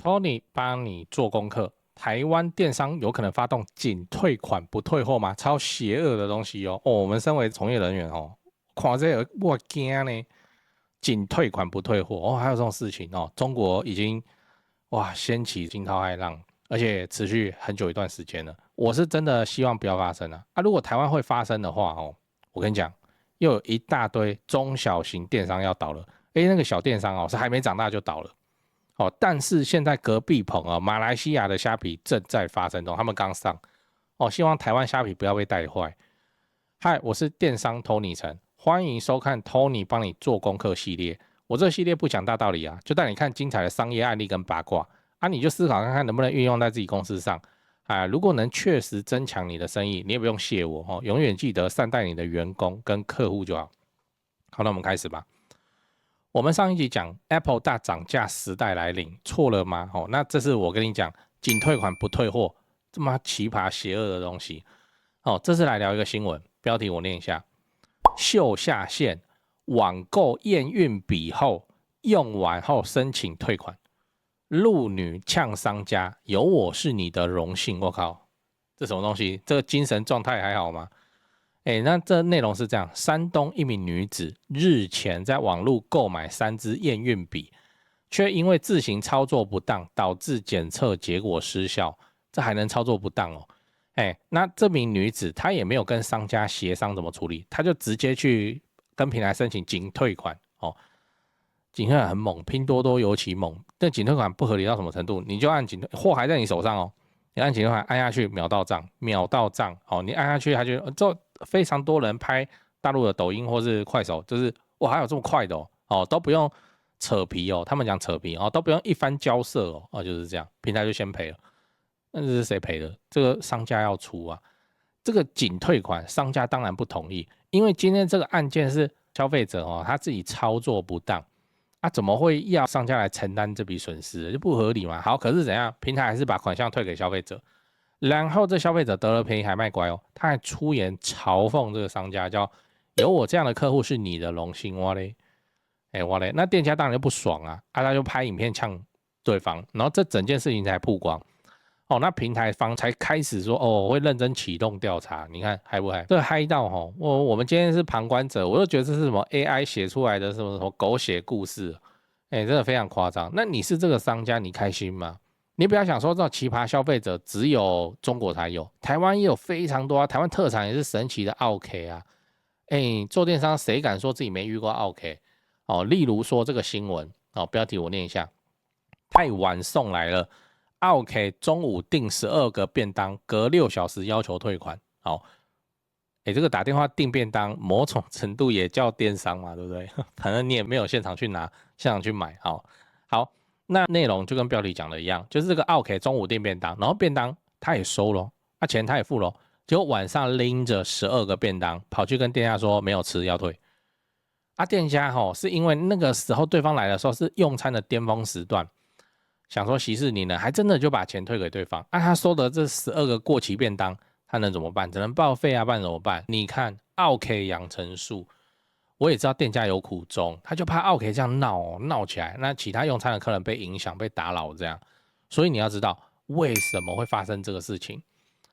Tony 幫你做功課，台灣電商有可能發動僅退款不退貨嗎？超邪惡的東西哦！我們身為從業人員哦，看這個我驚呢，僅退款不退貨哦，還有這種事情哦！中國已經掀起驚濤駭浪，而且持續很久一段時間了。我是真的希望不要發生啊！如果台灣會發生的話哦，我跟你講，又有一大堆中小型電商要倒了。那個小電商哦，是還沒長大就倒了。但是現在隔壁棚馬來西亞的蝦皮正在發生中，他們剛上希望台灣蝦皮不要被帶壞。嗨，我是電商 Tony 陳，歡迎收看 Tony 幫你做功課系列。我這個系列不講大道理啊，就帶你看精彩的商業案例跟八卦你就思考看看能不能運用在自己公司上如果能確實增強你的生意，你也不用謝我永遠記得善待你的員工跟客戶就好。好，那我們開始吧。我們上一集講 Apple 大漲價時代來臨，錯了嗎？那這是我跟你講，僅退款不退貨，這麼奇葩邪惡的東西。這次來聊一個新聞，標題我念一下：秀下限，網購驗孕筆後用完後申請退款，陸女嗆商家，有我是你的榮幸。我靠，這什麼東西？這個精神狀態還好嗎？那這內容是這樣：山東一名女子日前在網絡購買3支驗孕筆，卻因為自行操作不當，導致檢測結果失效。這還能操作不當哦？那這名女子她也沒有跟商家協商怎麼處理，她就直接去跟平台申請僅退款哦。僅退款很猛，拼多多尤其猛。但僅退款不合理到什麼程度？你就按僅退，貨還在你手上哦，你按僅退款按下去，秒到賬，秒到賬哦。你按下去，它就非常多人拍大陸的抖音或是快手，就是哇，還有這麼快的都不用扯皮他們講扯皮都不用一番交涉就是這樣，平台就先賠了。那這是誰賠的？這個商家要出啊。這個僅退款，商家當然不同意，因為今天這個案件是消費者他自己操作不當怎麼會要商家來承擔這筆損失？就不合理嘛。好，可是怎樣？平台還是把款項退給消費者。然後這消費者得了便宜還賣乖他還出言嘲諷這個商家，叫有我這樣的客戶是你的榮幸。哇嘞，那店家當然就不爽他就拍影片嗆對方，然後這整件事情才曝光那平台方才開始說我會認真啟動調查。你看嗨不嗨？這個嗨到我們今天是旁觀者，我就覺得這是什麼 AI 寫出來的什麼狗血故事真的非常誇張。那你是這個商家，你開心嗎？你不要想說這種奇葩消費者只有中國才有，台灣也有非常多台灣特產也是神奇的奧客做電商誰敢說自己沒遇過奧客例如說這個新聞標題我念一下：太晚送來了，奧客中午訂12個便當，隔6小時要求退款。這個打電話訂便當，某種程度也叫電商嘛，對不對？反正你也沒有現場去拿，現場去買。好。那內容就跟標題講的一樣，就是這個奧客中午訂便當，然後便當他也收了錢他也付了結果晚上拎着12個便當跑去跟店家說沒有吃要退店家是因為那個時候對方來的時候是用餐的巔峰時段，想說息事寧人，還真的就把錢退給對方他收的這12個過期便當他能怎麼辦？只能報廢不然怎麼辦？你看奧客養成術，我也知道店家有苦衷，他就怕奧客這樣鬧起來，那其他用餐的客人被影響被打擾這樣，所以你要知道為什麼會發生這個事情。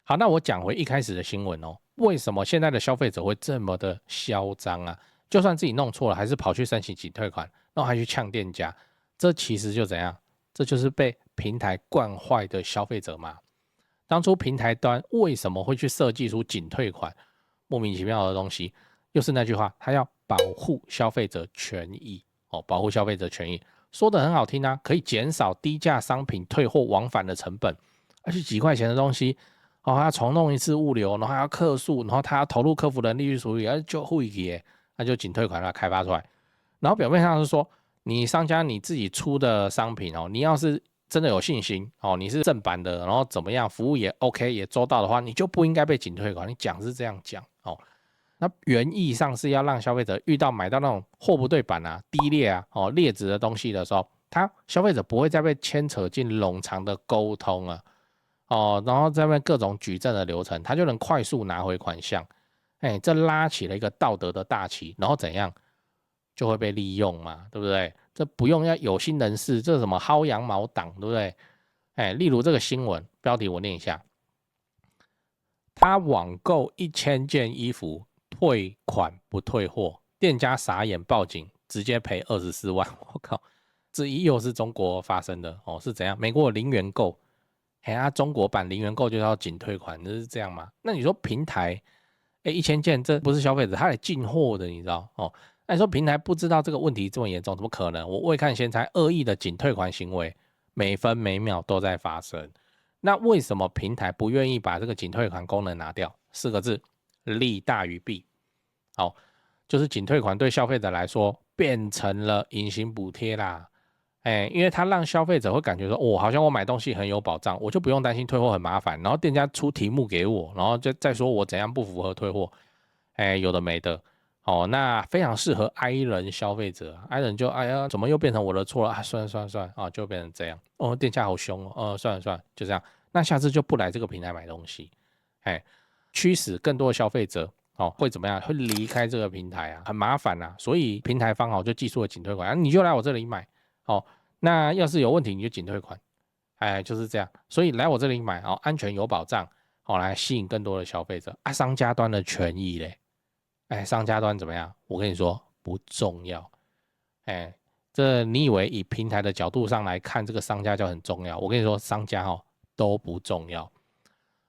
好，那我講回一開始的新聞為什麼現在的消費者會這麼的囂張就算自己弄錯了，還是跑去申請僅退款，然後還去嗆店家，這其實就怎樣？這就是被平台慣壞的消費者嘛。當初平台端為什麼會去設計出僅退款莫名其妙的東西？又是那句話，他要保護消費者權益保護消費者權益說得很好聽可以減少低價商品退貨往返的成本，而且幾塊錢的東西他要重弄一次物流，然後還要客訴，然後他要投入客服人力去處理，就會給那就僅退款他開發出來，然後表面上是說你商家你自己出的商品你要是真的有信心你是正版的，然後怎麼樣服務也 OK 也周到的話，你就不應該被僅退款。你講是這樣講那原意上是要讓消費者遇到買到那種貨不對版低劣劣質的東西的時候，消費者不會再被牽扯進冗長的溝通然後在那邊各種舉證的流程，他就能快速拿回款項這拉起了一個道德的大旗，然後怎樣就會被利用嘛，對不對？這不用要有心人士，這什麼薅羊毛黨，對不對？例如這個新聞標題我念一下，他網購1000件衣服，退款不退貨，店家傻眼報警，直接賠24萬。我靠，這又是中國發生的哦？是怎樣？美國有零元購，中國版零元購就要僅退款，這是這樣嗎？那你說平台，1000件，這不是消費者，他來進貨的，你知道哦？那你說平台不知道這個問題這麼嚴重，怎麼可能？我未看先猜，惡意的僅退款行為每分每秒都在發生。那為什麼平台不願意把這個僅退款功能拿掉？4個字，利大於弊。好，就是僅退款對消費者來說變成了隱形補貼啦。因為它讓消費者會感覺說，好像我買東西很有保障，我就不用擔心退貨很麻煩。然後店家出題目給我，然後再說我怎樣不符合退貨，有的沒的。那非常適合 I 人消費者，I 人就哎呀，怎麼又變成我的錯了？算了啊，就變成這樣。店家好凶哦。算了，就這樣。那下次就不來這個平台買東西。驅使更多的消費者會怎麼樣？會離開這個平台啊，很麻煩啊。所以平台方就寄出了僅退款，你就來我這裡買。那要是有問題你就僅退款。就是這樣。所以來我這裡買安全有保障，來吸引更多的消費者啊。商家端的權益嘞？商家端怎麼樣？我跟你說不重要。這你以為以平台的角度上來看，這個商家就很重要？我跟你說，商家都不重要。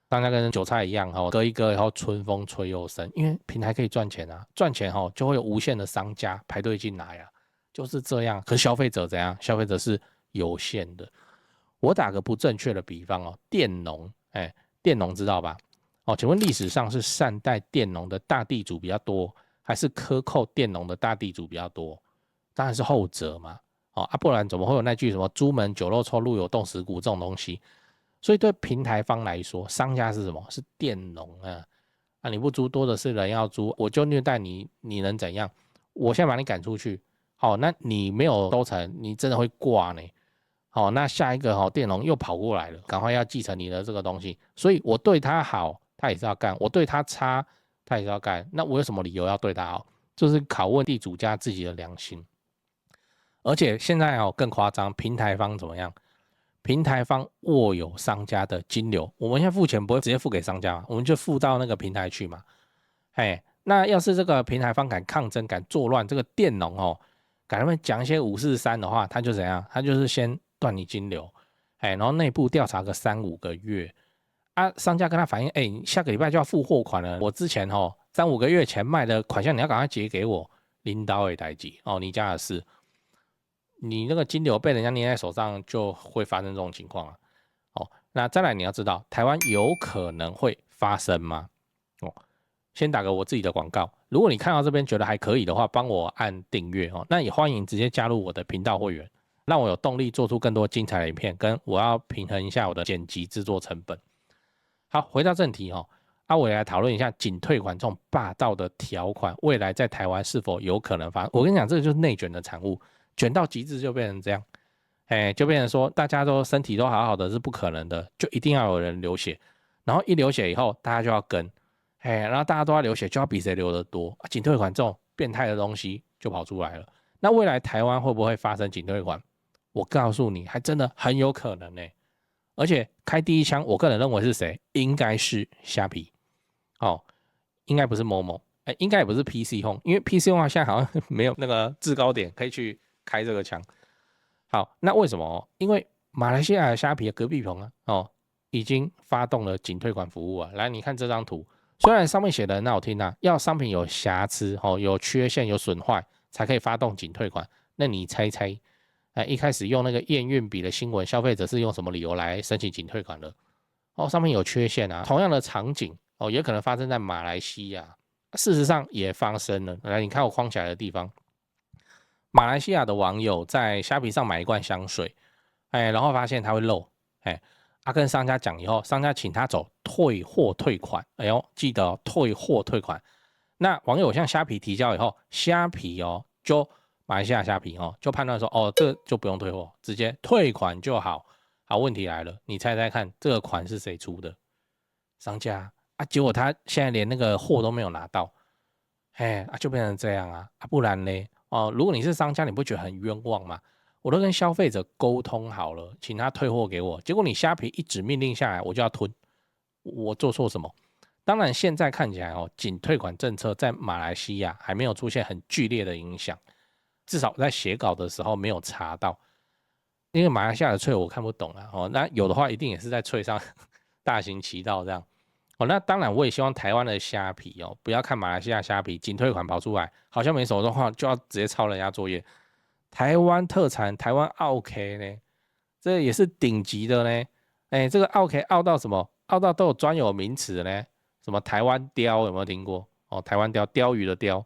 商家跟韭菜一樣，割一割以後春風吹又生，因為平台可以賺錢啊，賺錢就會有無限的商家排隊進來啊，就是這樣。可是消費者怎樣？消費者是有限的。我打個不正確的比方佃農，佃農知道吧？請問歷史上是善待佃農的大地主比較多，還是克扣佃農的大地主比較多？當然是後者嘛。不然怎麼會有那句什麼朱門酒肉臭，路有凍死骨這種東西？所以對平台方來說，商家是什麼？是佃農啊！你不租，多的是人要租，我就虐待你，你能怎樣？我現在把你趕出去，那你沒有收成，你真的會掛呢。那下一個佃農又跑過來了，趕快要繼承你的這個東西，所以我對他好，他也是要幹；我對他差，他也是要幹。那我有什麼理由要對他好？就是拷問地主家自己的良心。而且現在更誇張，平台方怎麼樣？平台方握有商家的金流，我們現在付錢不會直接付給商家嘛，我們就付到那個平台去嘛。那要是這個平台方敢抗爭、敢作亂，這個佃農敢他們講一些543的話，他就怎樣？他就是先斷你金流，然後內部調查個3-5個月啊，商家跟他反映，你下個禮拜就要付貨款了，我之前3-5個月前賣的款項你要趕快結給我，領導的代誌你家的事，你那個金流被人家捏在手上，就會發生這種情況啊。那再來你要知道，台灣有可能會發生嗎？先打個我自己的廣告，如果你看到這邊覺得還可以的話，幫我按訂閱那也歡迎直接加入我的頻道會員，讓我有動力做出更多精彩的影片，跟我要平衡一下我的剪輯製作成本。好，回到正題我也來討論一下僅退款這種霸道的條款，未來在台灣是否有可能發生？我跟你講，這個就是內捲的產物，捲到極致就變成這樣，就變成說大家都身體都好好的是不可能的，就一定要有人流血，然後一流血以後大家就要跟。然後大家都要流血，就要比誰流得多僅退款這種變態的東西就跑出來了。那未來台灣會不會發生僅退款？我告訴你，還真的很有可能而且開第一槍，我個人認為是誰？應該是蝦皮應該不是某某，應該也不是 PC Home， 因為 PC Home 現在好像沒有那個制高點可以去開這個槍。好，那為什麼？因為馬來西亞的蝦皮的隔壁棚已經發動了僅退款服務啊。來，你看這張圖。雖然上面寫的很好聽要商品有瑕疵有缺陷有損壞才可以發動僅退款，那你猜一猜一開始用那個驗運筆的新聞，消費者是用什麼理由來申請僅退款的？上面有缺陷啊，同樣的場景也可能發生在馬來西亞，事實上也發生了。來，你看我框起來的地方，馬來西亞的網友在蝦皮上買一罐香水，然後發現它會漏，跟商家講以後，商家請他走退貨退款，記得退貨退款。那網友向蝦皮提交以後，蝦皮就馬來西亞蝦皮就判斷說，這就不用退貨，直接退款就好。好，問題來了，你猜猜看，這個款是誰出的？商家結果他現在連那個貨都沒有拿到，就變成這樣不然呢？哦，如果你是商家，你不覺得很冤枉嗎？我都跟消費者溝通好了，請他退貨給我，結果你蝦皮一紙命令下來，我就要吞，我做錯什麼？當然，現在看起來哦，僅退款政策在馬來西亞還沒有出現很劇烈的影響，至少在寫稿的時候沒有查到，因為馬來西亞的脆我看不懂啊。哦，那有的話一定也是在脆上大行其道這樣。哦，那當然我也希望台灣的蝦皮哦，不要看馬來西亞蝦皮僅退款跑出來，好像沒什麼的話就要直接抄人家作業。台灣特產，台灣奧 K 呢，這也是頂級的呢。哎，這個奧 K 奧到什麼？奧到都有專有名詞的呢。什麼台灣鯛有沒有聽過？哦，台灣鯛，鯛魚的鯛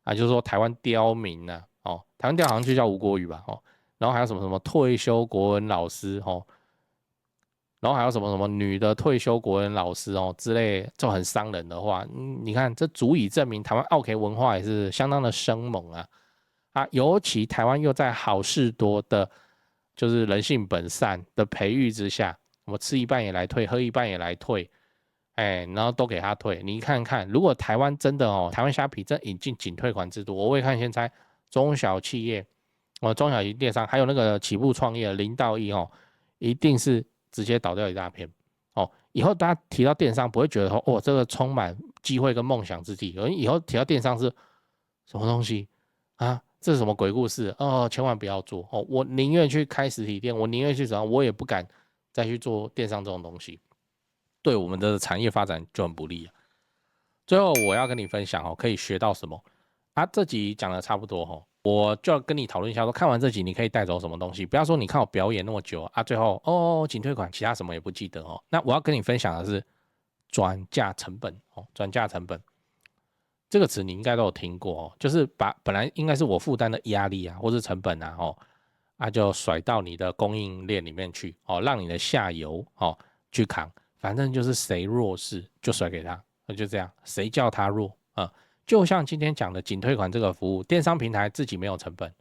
啊，就是說台灣刁民啊。哦，台灣鯛好像就叫吳郭魚吧。哦，然後還有什麼退休國文老師哦。然後還有什麼女的退休國文老師哦之類，就很傷人的話，你看這足以證明台灣奧 K 文化也是相當的生猛啊！尤其台灣又在好事多的，就是人性本善的培育之下，我吃一半也來退，喝一半也來退，哎，然後都給他退。你看看，如果台灣真的哦，台灣蝦皮真引進僅退款制度，我會看現在中小企業，中小型電商還有那個起步創業0到1哦，一定是直接倒掉一大片哦！以後大家提到電商，不會覺得說哦，這個充滿機會跟夢想之地。而以後提到電商是什麼東西啊？這是什麼鬼故事哦？千萬不要做哦！我寧願去開實體店，我寧願去怎樣，我也不敢再去做電商這種東西，對我們的產業發展就很不利啊。最後我要跟你分享哦，可以學到什麼啊？這集講的差不多哦。我就要跟你討論一下說，看完這集你可以帶走什麼東西？不要說你看我表演那麼久啊，最後哦僅退款，其他什麼也不記得哦。那我要跟你分享的是轉嫁成本哦，轉嫁成本這個詞你應該都有聽過哦，就是把本來應該是我負擔的壓力啊，或是成本啊就甩到你的供應鏈裡面去哦，讓你的下游去扛，反正就是誰弱勢就甩給他，就這樣，誰叫他弱啊？就像今天講的僅退款這個服務，電商平台自己沒有成本，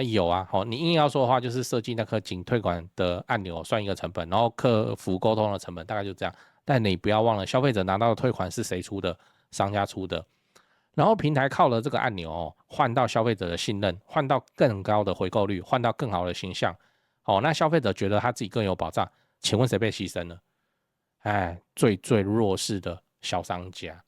有啊，你硬要說的話，就是設計那顆僅退款的按鈕算一個成本，然後客服溝通的成本大概就這樣。但你不要忘了，消費者拿到的退款是誰出的？商家出的。然後平台靠了這個按鈕換到消費者的信任，換到更高的回購率，換到更好的形象。那消費者覺得他自己更有保障，請問誰被犧牲了？最弱勢的小商家。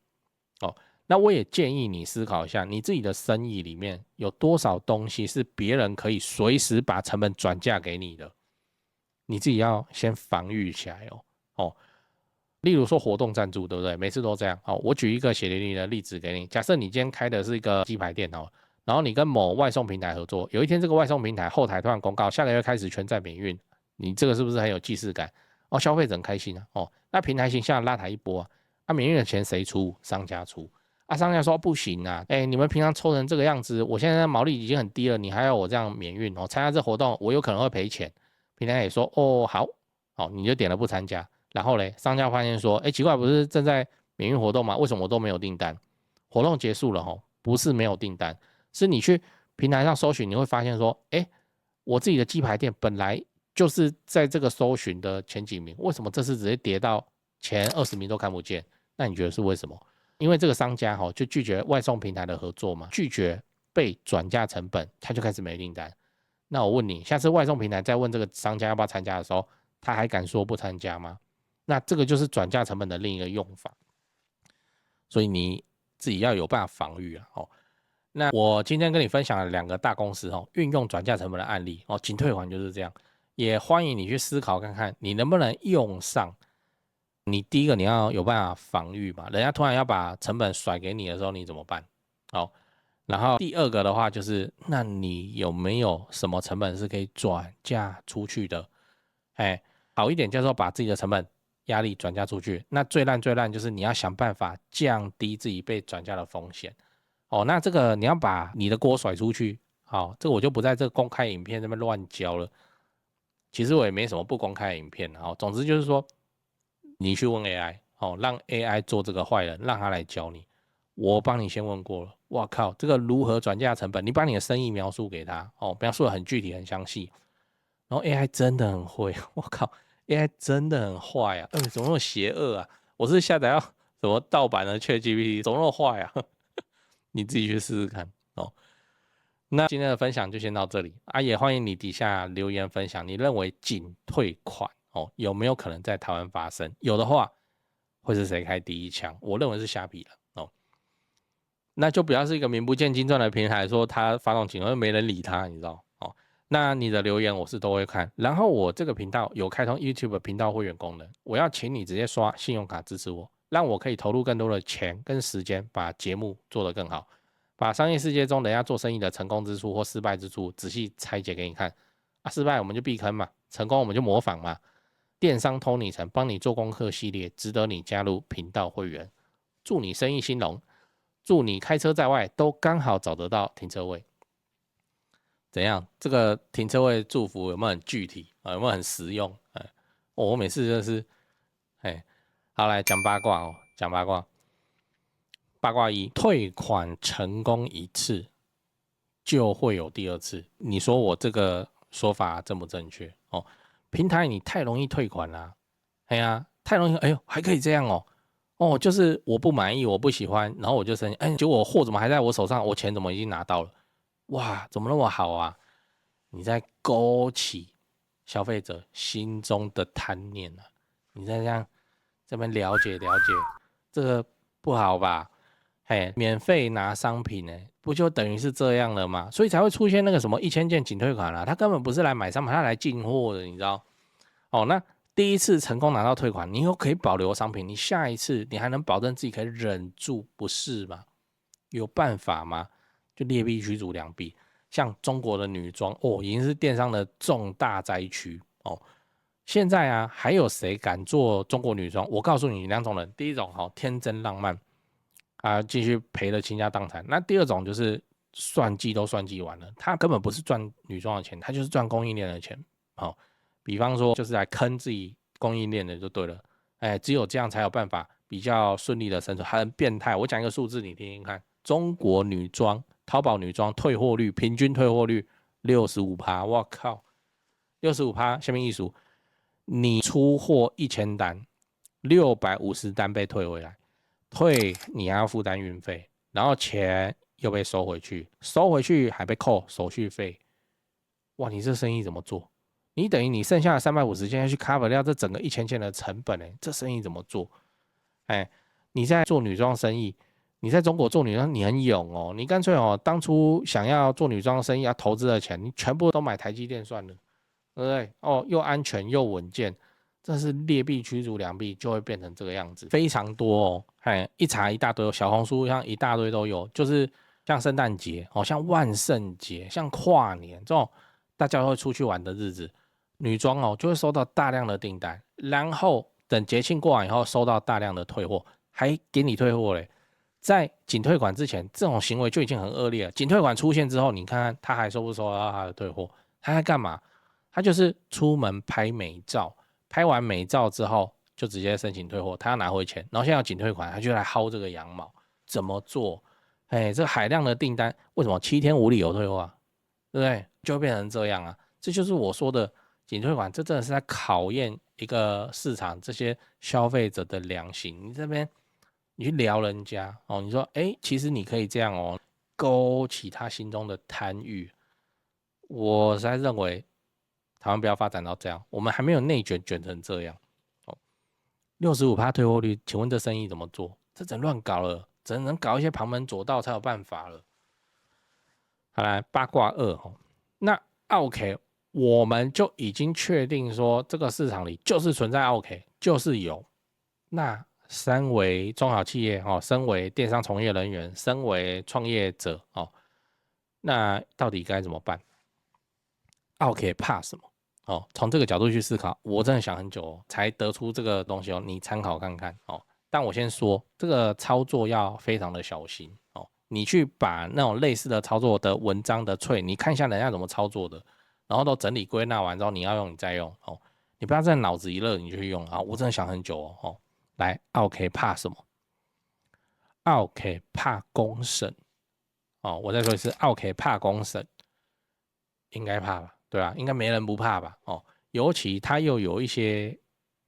那我也建議你思考一下，你自己的生意裡面有多少東西是別人可以隨時把成本轉嫁給你的，你自己要先防禦起來哦。例如說活動贊助，對不對？每次都這樣。我舉一個血淋淋的例子給你，假設你今天開的是一個雞排店然後你跟某外送平台合作，有一天這個外送平台後台突然公告，下個月開始全站免運，你這個是不是很有既視感？消費者很開心啊。那平台形象拉抬一波免運的錢誰出？商家出。商家說不行啊，你們平常抽成這個樣子，我現在毛利已經很低了，你還要我這樣免運參加這活動，我有可能會賠錢。平台也說好，你就點了不參加。然後嘞，商家發現說，奇怪，不是正在免運活動嗎？為什麼我都沒有訂單？活動結束了不是沒有訂單，是你去平台上搜尋，你會發現說，我自己的雞排店本來就是在這個搜尋的前幾名，為什麼這次直接跌到前20名都看不見？那你覺得是為什麼？因為這個商家就拒絕外送平台的合作嘛，拒絕被轉嫁成本，他就開始沒訂單。那我問你，下次外送平台再問這個商家要不要參加的時候，他還敢說不參加嗎？那這個就是轉嫁成本的另一個用法，所以你自己要有辦法防禦啊。那我今天跟你分享了2個大公司運用轉嫁成本的案例僅退款就是這樣，也歡迎你去思考看看你能不能用上。你第一個你要有辦法防禦嘛，人家突然要把成本甩給你的時候你怎麼辦？然後第二個的話就是那你有沒有什麼成本是可以轉嫁出去的？好一點叫做把自己的成本壓力轉嫁出去，那最爛就是你要想辦法降低自己被轉嫁的風險。那這個你要把你的鍋甩出去，這個我就不在這個公開影片這邊亂教了。其實我也沒什麼不公開的影片，總之就是說你去問 AI，讓 AI 做這個壞人，讓他來教你。我幫你先問過了，哇靠，這個如何轉嫁成本？你把你的生意描述給他，描述的很具體很詳細，然後 AI 真的很會，我靠 ，AI 真的很壞啊！怎麼那麼邪惡啊？我是下載到什麼盜版的 ChatGPT，怎麼那麼壞啊？你自己去試試看。那今天的分享就先到這裡啊，也歡迎你底下留言分享，你認為僅退款有沒有可能在台灣發生？有的話，會是誰開第一槍？我認為是蝦皮了那就不要是一個名不見經傳的平台，說他發動警報又沒人理他，你知道那你的留言我是都會看，然後我這個頻道有開通 YouTube 頻道會員功能，我要請你直接刷信用卡支持我，讓我可以投入更多的錢跟時間，把節目做得更好，把商業世界中人家做生意的成功之處或失敗之處仔細拆解給你看失敗我們就避坑嘛，成功我們就模仿嘛。電商偷你城幫你做功課系列，值得你加入頻道會員，祝你生意興隆，祝你開車在外都剛好找得到停車位。怎樣？這個停車位祝福有沒有很具體有沒有很實用？我每次就是好來講八卦講八卦。八卦一，退款成功一次就會有第二次，你說我這個說法正不正確？平台你太容易退款啦，太容易，還可以這樣就是我不滿意，我不喜歡，然後我就生氣，結果貨怎麼還在我手上，我錢怎麼已經拿到了？哇，怎麼那麼好啊？你在勾起消費者心中的貪念啊！你在這邊了解，這個不好吧？免費拿商品不就等於是這樣了嗎？所以才會出現那個什麼1000件僅退款啦，他根本不是來買商品，他來進貨的，你知道？那第一次成功拿到退款，你又可以保留商品，你下一次你還能保證自己可以忍住，不是嗎？有辦法嗎？就劣幣驅逐良幣，像中國的女裝已經是電商的重大災區現在還有誰敢做中國女裝？我告訴你2種人，第一種天真浪漫繼續賠了傾家蕩產。那第二種就是算計都算計完了，他根本不是賺女裝的錢，他就是賺供應鏈的錢比方說就是來坑自己供應鏈的就對了，只有這樣才有辦法比較順利的生存，很變態。我講一個數字你聽聽看，中國女裝淘寶女裝退貨率平均退貨率 65%， 我靠 65%， 下面一數，你出貨1000單650單被退回來，退你還要負擔運費，然後錢又被收回去還被扣手續費，哇，你這生意怎麼做？你等於你剩下的350件要去 cover 掉這整個1000件的成本這生意怎麼做？你在做女裝生意，你在中國做女装，你很勇你乾脆當初想要做女裝生意要投資的錢，你全部都買台積電算了，對不對？又安全又穩健，這是劣幣驅逐良幣，就會變成這個樣子，非常多一查一大堆，小紅書像一大堆都有，就是像聖誕節像萬聖節，像跨年這種大家會出去玩的日子。女裝就會收到大量的訂單，然後等節慶過完以後收到大量的退貨，還給你退貨嘞。在僅退款之前，這種行為就已經很惡劣了。僅退款出現之後，你看看他還收不收到他的退貨？他在幹嘛？他就是出門拍美照，拍完美照之後就直接申請退貨，他要拿回錢，然後現在要僅退款，他就來薅這個羊毛。怎麼做？這海量的訂單為什麼7天無理由退貨啊？對不對？就會變成這樣啊！這就是我說的。僅退款，這真的是在考驗一個市場這些消費者的良心。你這邊你去撩人家你說其實你可以這樣勾起他心中的貪欲。我實在認為台灣不要發展到這樣，我們還沒有內捲成這樣65%退貨率，請問這生意怎麼做？這真亂搞了，只能搞一些旁門左道才有辦法了。好來八卦2那 OK。我們就已經確定說，這個市場裡就是存在 OK， 就是有。那身為中小企業身為電商從業人員，身為創業者那到底該怎麼辦 ？OK 怕什麼？從這個角度去思考，我真的想很久才得出這個東西你參考看看但我先說，這個操作要非常的小心你去把那種類似的操作的文章的你看一下人家怎麼操作的。然後都整理歸納完之後，你要用你再用你不要在腦子一熱你就去用我真的想很久來 OK 怕什麼 ？OK 怕公審我再說一次 OK 怕公審，應該怕吧？對吧？應該沒人不怕吧？尤其他又有一些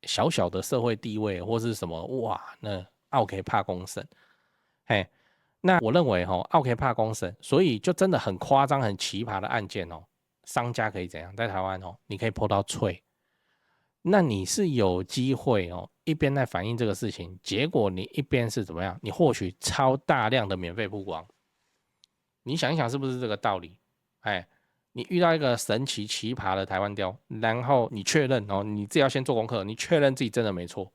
小小的社會地位或是什麼哇，那 OK 怕公審那我認為奧客怕公審，所以就真的很誇張、很奇葩的案件商家可以怎樣？在台灣你可以PO到脆，那你是有機會一邊在反映這個事情，結果你一邊是怎麼樣？你獲取超大量的免費曝光，你想一想是不是這個道理？哎，你遇到一個神奇奇葩的台灣雕，然後你確認你自己要先做功課，你確認自己真的沒錯，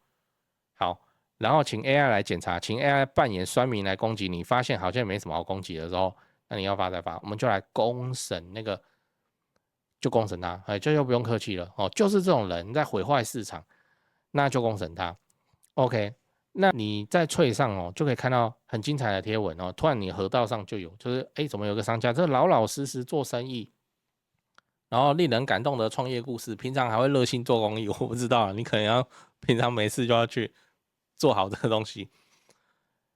好。然後請 AI 來檢查，請 AI 扮演酸民來攻擊你，發現好像沒什麼好攻擊的時候，那你要發再發，我們就來公審那個，就公審他，哎，就又不用客氣了就是這種人在毀壞市場，那就公審他。OK， 那你在脆上就可以看到很精彩的貼文突然你河道上就有，就是怎麼有個商家這老老實實做生意，然後令人感動的創業故事，平常還會熱心做公益，我不知道你可能要平常沒事就要去做好這個東西，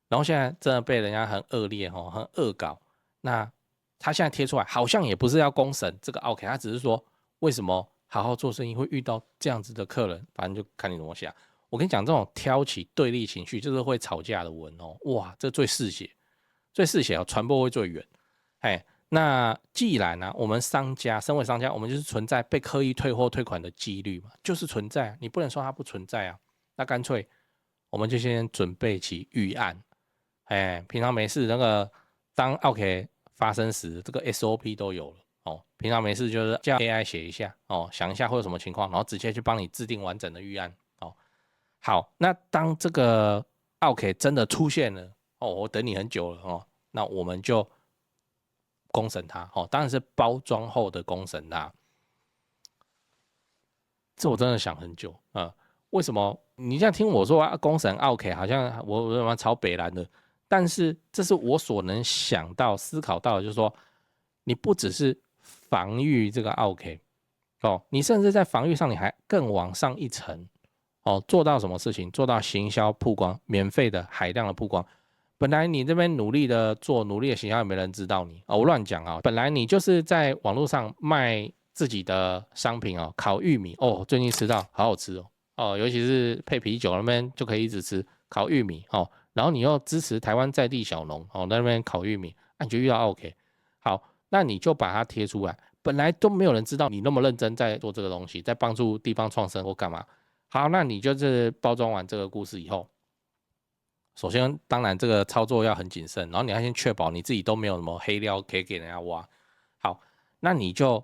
然後現在真的被人家很惡劣很惡搞。那他現在貼出來，好像也不是要公審這個 OK， 他只是說為什麼好好做生意會遇到這樣子的客人，反正就看你怎麼想。我跟你講，這種挑起對立情緒，就是會吵架的文哇，這最嗜血，最嗜血傳播會最遠。那既然我們商家，身為商家，我們就是存在被刻意退貨退款的幾率嘛，就是存在，你不能說它不存在啊。那乾脆我們就先準備起預案，平常沒事那個當 OK 發生時，這個 SOP 都有了平常沒事就是叫 AI 寫一下想一下會有什麼情況，然後直接去幫你制定完整的預案好，那當這個 OK 真的出現了我等你很久了那我們就公審它當然是包裝後的公審它。這我真的想很久為什麼你這樣聽我說公審 OK 好像我超北藍的，但是這是我所能想到思考到的，就是說你不只是防禦這個 OK 你甚至在防禦上你還更往上一層做到什麼事情？做到行銷曝光，免費的海量的曝光。本來你這邊努力的做，努力的行銷也沒人知道你我亂講本來你就是在網絡上賣自己的商品烤玉米最近吃到好好吃尤其是配啤酒那邊就可以一直吃烤玉米然後你又支持台灣在地小農在那邊烤玉米你就遇到 OK 好，那你就把它貼出來。本來都沒有人知道你那麼認真在做這個東西，在幫助地方創生或幹嘛。好，那你就是包裝完這個故事以後，首先當然這個操作要很謹慎，然後你要先確保你自己都沒有什麼黑料可以給人家挖。好，那你就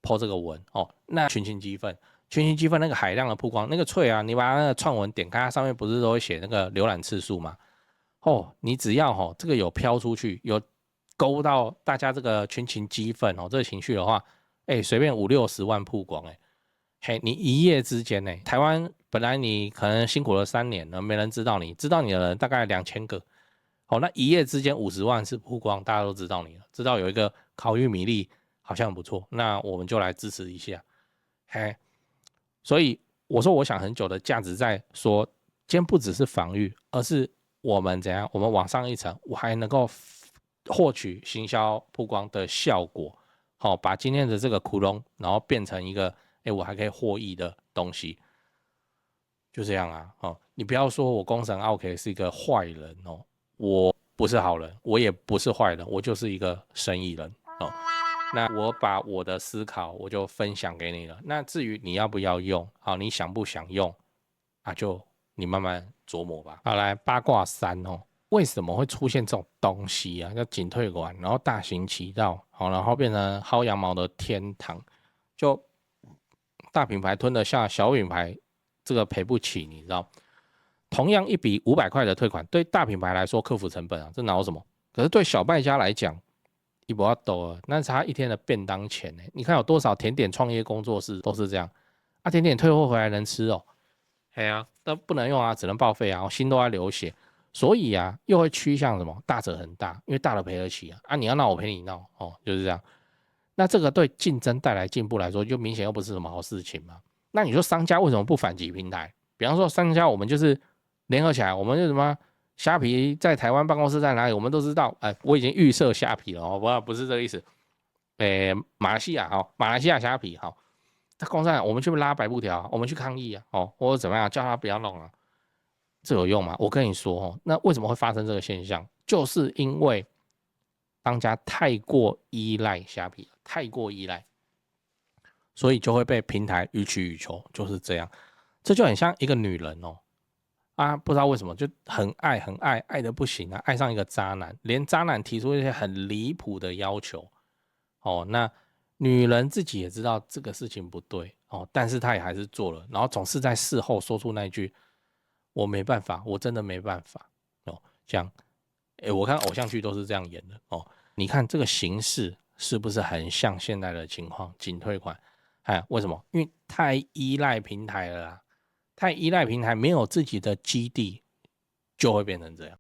po 這個文那群情激憤那個海量的曝光，那個脆啊，你把那個創文點開，它上面不是都會寫那個瀏覽次數嗎？你只要這個有飄出去，有勾到大家這個群情激憤這個情緒的話，隨便50-60萬曝光你一夜之間台灣本來你可能辛苦了3年了，沒人知道你，知道你的人大概2000個，那一夜之間50萬次曝光，大家都知道你了，知道有一個烤玉米粒好像很不錯，那我們就來支持一下，所以我說我想很久的價值在說，今天不只是防禦，而是我們怎樣，我們往上一層，我還能夠獲取行銷曝光的效果，把今天的這個窟窿，然後變成一個我還可以獲益的東西，就這樣啊你不要說我公審 OK 是一個壞人我不是好人，我也不是壞人，我就是一個生意人那我把我的思考我就分享給你了，那至於你要不要用你想不想用就你慢慢琢磨吧。好，來八卦3為什麼會出現這種東西叫進退館，然後大行其道然後變成薅羊毛的天堂，就大品牌吞得下小品牌，這個賠不起，你知道？同樣一筆500塊的退款，對大品牌來說克服成本這哪有什麼？可是對小賣家來講，一不要抖了，那是他一天的便當錢你看有多少甜點創業工作室都是這樣甜點退貨回來能吃但不能用只能報廢心都在流血，所以又會趨向什麼？大者恆大，因為大的賠得起你要鬧我陪你鬧就是這樣。那這個對競爭帶來進步來說，就明顯又不是什麼好事情嘛。那你說商家為什麼不反擊平台？比方說商家，我們就是聯合起來，我們就什麼蝦皮在台灣辦公室在哪裡，我們都知道。我已經預設蝦皮了不是這個意思。馬來西亞蝦皮他公司我們去拉白布條，我們去抗議或者怎麼樣，叫他不要弄這有用嗎？我跟你說那為什麼會發生這個現象？就是因為商家太過依賴蝦皮，太過依賴，所以就會被平台予取予求，就是這樣。這就很像一個女人哦，不知道為什麼就很愛很愛，愛得不行啊，愛上一個渣男，連渣男提出一些很離譜的要求哦，那女人自己也知道這個事情不對哦，但是她也還是做了，然後總是在事後說出那一句“我沒辦法，我真的沒辦法”哦，這樣。我看偶像劇都是這樣演的哦。你看這個形式是不是很像現在的情況？僅退款，為什麼？因為太依賴平台了啦，太依賴平台，沒有自己的基地，就會變成這樣。